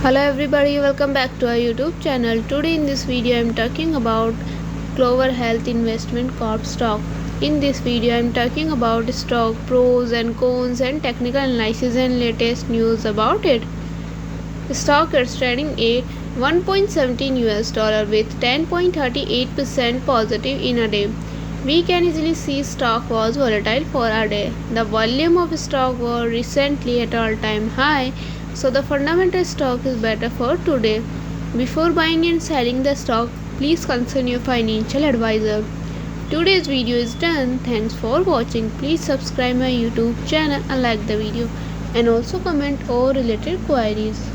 Hello everybody, welcome back to our YouTube channel. Today in this video I am talking about Clover Health Investment Corp stock. In this video I am talking about stock pros and cons and technical analysis and latest news about it. The stock is trading at 1.17 US dollar with 10.38% positive in a day. We can easily see stock was volatile for a day. The volume of stock was recently at all-time high, so the fundamental stock is better for today. Before buying and selling the stock, please consult your financial advisor. Today's video is done. Thanks for watching. Please subscribe my YouTube channel and like the video and also comment all related queries.